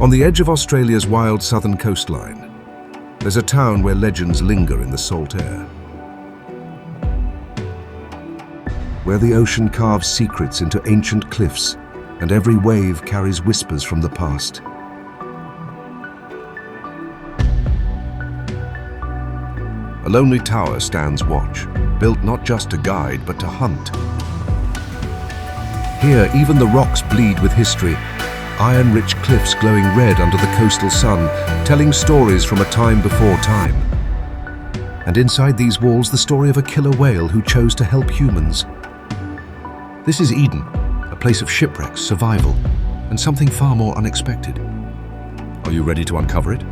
On the edge of Australia's wild southern coastline, there's a town where legends linger in the salt air. Where the ocean carves secrets into ancient cliffs and every wave carries whispers from the past. A lonely tower stands watch, built not just to guide but to hunt. Here, even the rocks bleed with history, iron-rich cliffs glowing red under the coastal sun, telling stories from a time before time. And inside these walls, the story of a killer whale who chose to help humans. This is Eden, a place of shipwrecks, survival, and something far more unexpected. Are you ready to uncover it?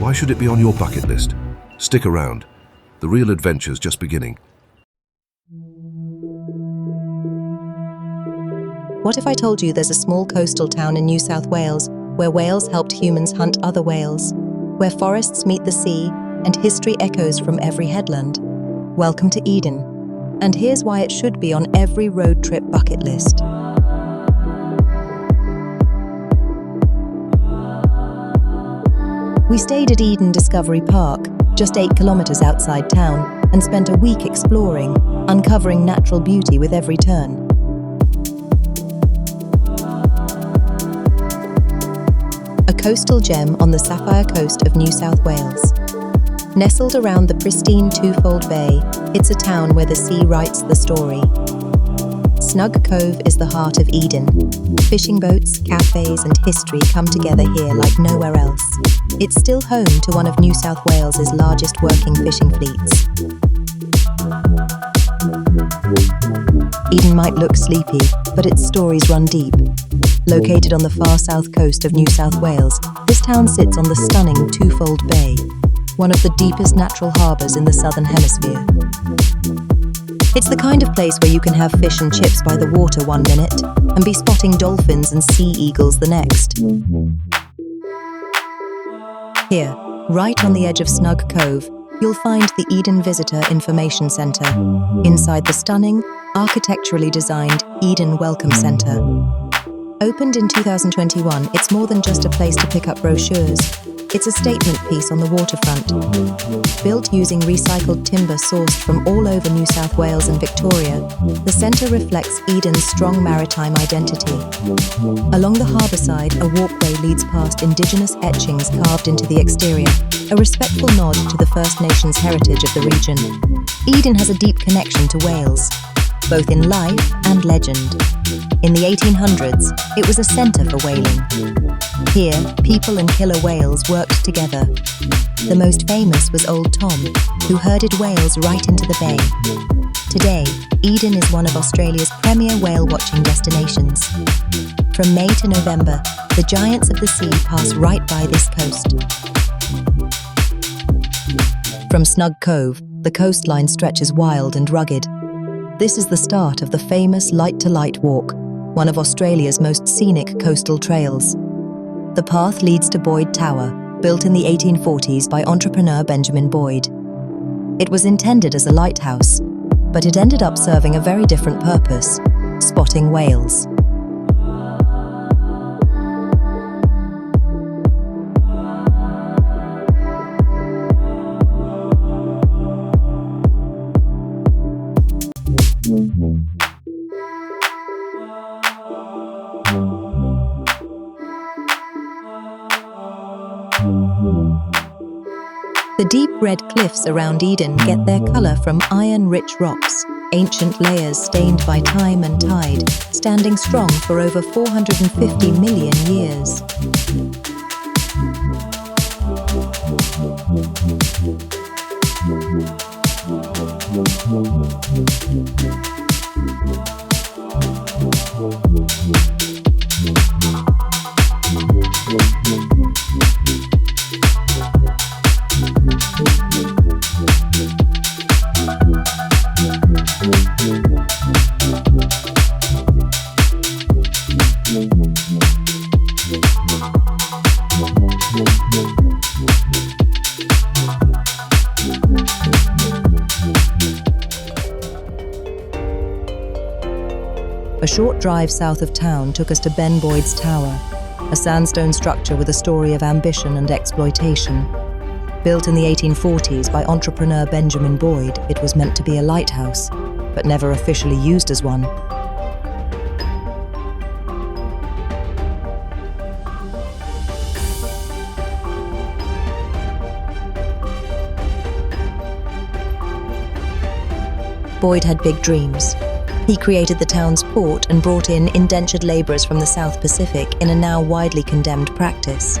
Why should it be on your bucket list? Stick around. The real adventure's just beginning. What if I told you there's a small coastal town in New South Wales where whales helped humans hunt other whales, where forests meet the sea and history echoes from every headland? Welcome to Eden, and here's why it should be on every road trip bucket list. We stayed at Eden Discovery Park, just 8 kilometers outside town, and spent a week exploring, uncovering natural beauty with every turn. A coastal gem on the Sapphire Coast of New South Wales. Nestled around the pristine Twofold Bay, it's a town where the sea writes the story. Snug Cove is the heart of Eden. Fishing boats, cafes, and history come together here like nowhere else. It's still home to one of New South Wales's largest working fishing fleets. Eden might look sleepy, but its stories run deep. Located on the far south coast of New South Wales, this town sits on the stunning Twofold Bay, one of the deepest natural harbours in the southern hemisphere. It's the kind of place where you can have fish and chips by the water one minute and be spotting dolphins and sea eagles the next. Here, right on the edge of Snug Cove, you'll find the Eden Visitor Information Centre. Inside the stunning, architecturally designed Eden Welcome Centre. Opened in 2021, it's more than just a place to pick up brochures. It's a statement piece on the waterfront. Built using recycled timber sourced from all over New South Wales and Victoria, the centre reflects Eden's strong maritime identity. Along the harbour side, a walkway leads past Indigenous etchings carved into the exterior, a respectful nod to the First Nations heritage of the region. Eden has a deep connection to Wales, both in life and legend. In the 1800s, it was a centre for whaling. Here, people and killer whales worked together. The most famous was Old Tom, who herded whales right into the bay. Today, Eden is one of Australia's premier whale-watching destinations. From May to November, the giants of the sea pass right by this coast. From Snug Cove, the coastline stretches wild and rugged. This is the start of the famous Light to Light Walk, one of Australia's most scenic coastal trails. The path leads to Boyd Tower, built in the 1840s by entrepreneur Benjamin Boyd. It was intended as a lighthouse, but it ended up serving a very different purpose: spotting whales. The deep red cliffs around Eden get their colour from iron-rich rocks, ancient layers stained by time and tide, standing strong for over 450 million years. short drive south of town took us to Ben Boyd's Tower, a sandstone structure with a story of ambition and exploitation. Built in the 1840s by entrepreneur Benjamin Boyd, it was meant to be a lighthouse, but never officially used as one. Boyd had big dreams. He created the town's port and brought in indentured labourers from the South Pacific in a now widely condemned practice.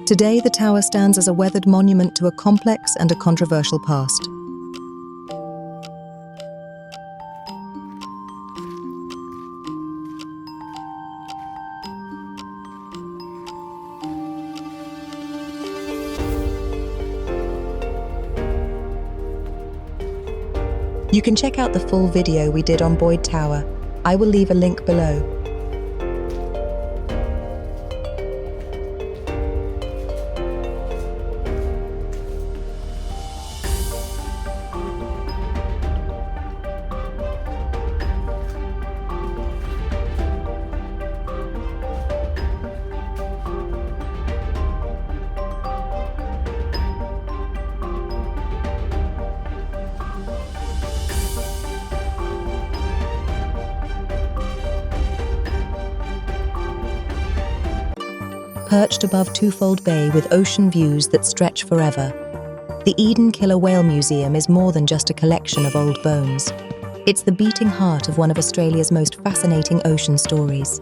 Today, the tower stands as a weathered monument to a complex and a controversial past. You can check out the full video we did on Boyd Tower. I will leave a link below. Perched above Twofold Bay with ocean views that stretch forever, the Eden Killer Whale Museum is more than just a collection of old bones. It's the beating heart of one of Australia's most fascinating ocean stories.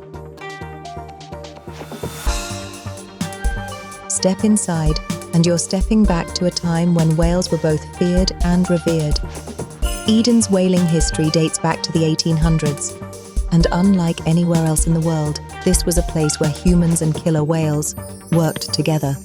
Step inside, and you're stepping back to a time when whales were both feared and revered. Eden's whaling history dates back to the 1800s, and unlike anywhere else in the world, this was a place where humans and killer whales worked together.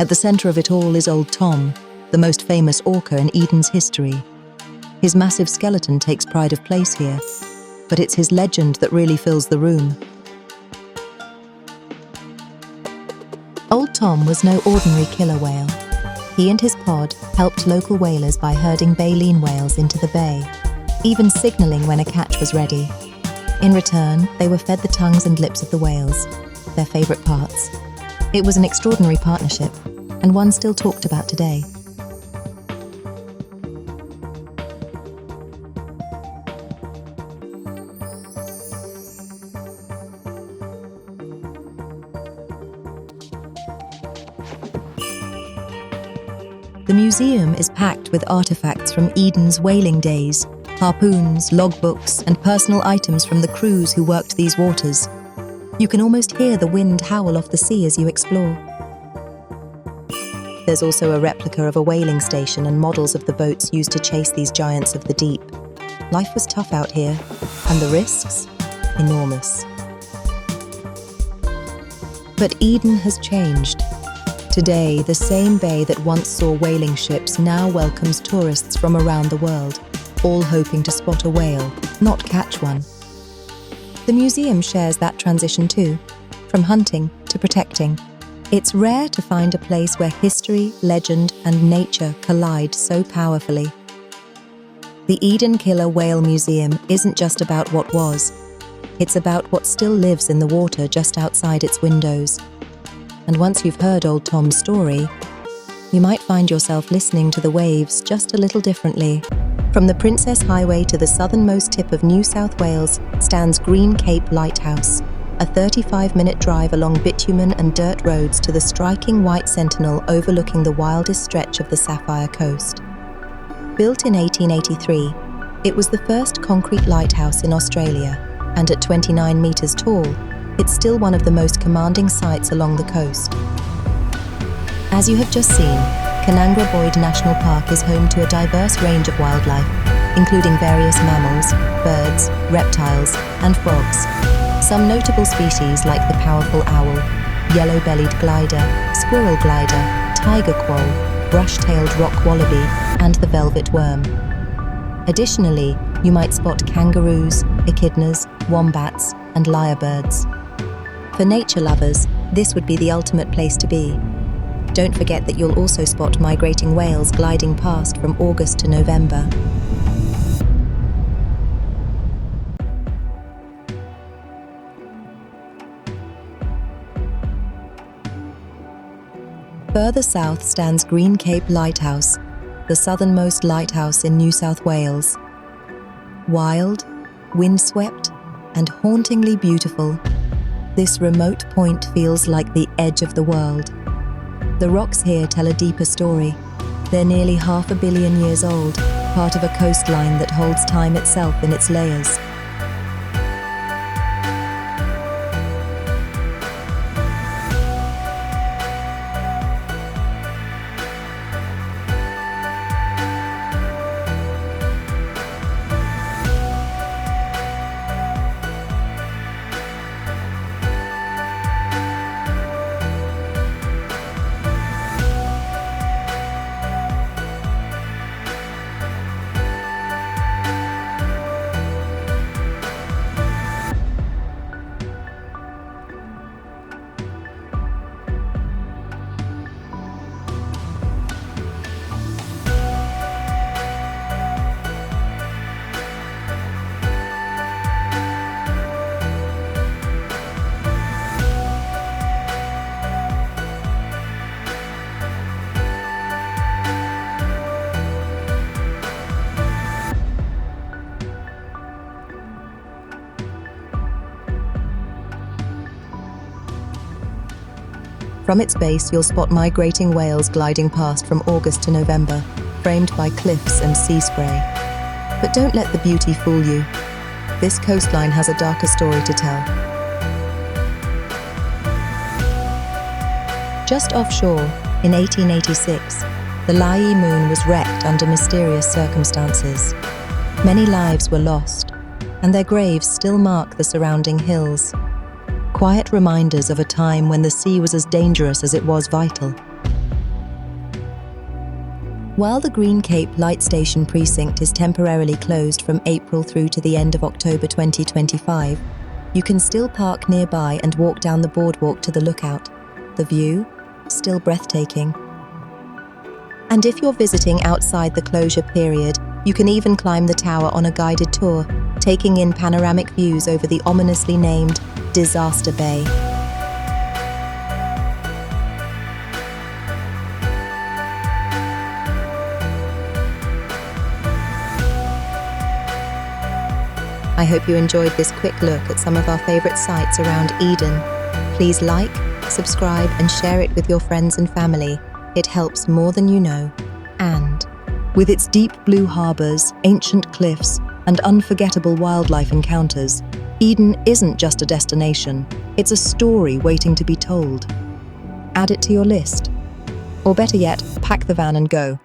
At the centre of it all is Old Tom, the most famous orca in Eden's history. His massive skeleton takes pride of place here, but it's his legend that really fills the room. Old Tom was no ordinary killer whale. He and his pod helped local whalers by herding baleen whales into the bay, even signalling when a catch was ready. In return, they were fed the tongues and lips of the whales, their favourite parts. It was an extraordinary partnership, and one still talked about today. The museum is packed with artifacts from Eden's whaling days, harpoons, logbooks, and personal items from the crews who worked these waters. You can almost hear the wind howl off the sea as you explore. There's also a replica of a whaling station and models of the boats used to chase these giants of the deep. Life was tough out here, and the risks? Enormous. But Eden has changed. Today, the same bay that once saw whaling ships now welcomes tourists from around the world, all hoping to spot a whale, not catch one. The museum shares that transition too, from hunting to protecting. It's rare to find a place where history, legend, and nature collide so powerfully. The Eden Killer Whale Museum isn't just about what was. It's about what still lives in the water just outside its windows. And once you've heard old Tom's story, you might find yourself listening to the waves just a little differently. From the Princess Highway to the southernmost tip of New South Wales stands Green Cape Lighthouse, a 35-minute drive along bitumen and dirt roads to the striking white sentinel overlooking the wildest stretch of the Sapphire Coast. Built in 1883, it was the first concrete lighthouse in Australia, and at 29 metres tall, it's still one of the most commanding sights along the coast. As you have just seen, Kanangra-Boyd National Park is home to a diverse range of wildlife, including various mammals, birds, reptiles, and frogs. Some notable species like the powerful owl, yellow-bellied glider, squirrel glider, tiger quoll, brush-tailed rock wallaby, and the velvet worm. Additionally, you might spot kangaroos, echidnas, wombats, and lyrebirds. For nature lovers, this would be the ultimate place to be. Don't forget that you'll also spot migrating whales gliding past from August to November. Further south stands Green Cape Lighthouse, the southernmost lighthouse in New South Wales. Wild, windswept, and hauntingly beautiful, this remote point feels like the edge of the world. The rocks here tell a deeper story. They're nearly 500 million years old, part of a coastline that holds time itself in its layers. From its base, you'll spot migrating whales gliding past from August to November, framed by cliffs and sea spray. But don't let the beauty fool you. This coastline has a darker story to tell. Just offshore, in 1886, the Laie moon was wrecked under mysterious circumstances. Many lives were lost, and their graves still mark the surrounding hills. Quiet reminders of a time when the sea was as dangerous as it was vital. While the Green Cape Light Station precinct is temporarily closed from April through to the end of October 2025, you can still park nearby and walk down the boardwalk to the lookout. The view, still breathtaking. And if you're visiting outside the closure period, you can even climb the tower on a guided tour, taking in panoramic views over the ominously named Disaster Bay. I hope you enjoyed this quick look at some of our favorite sites around Eden. Please like, subscribe, and share it with your friends and family. It helps more than you know. And with its deep blue harbors, ancient cliffs, and unforgettable wildlife encounters, Eden isn't just a destination, it's a story waiting to be told. Add it to your list. Or better yet, pack the van and go.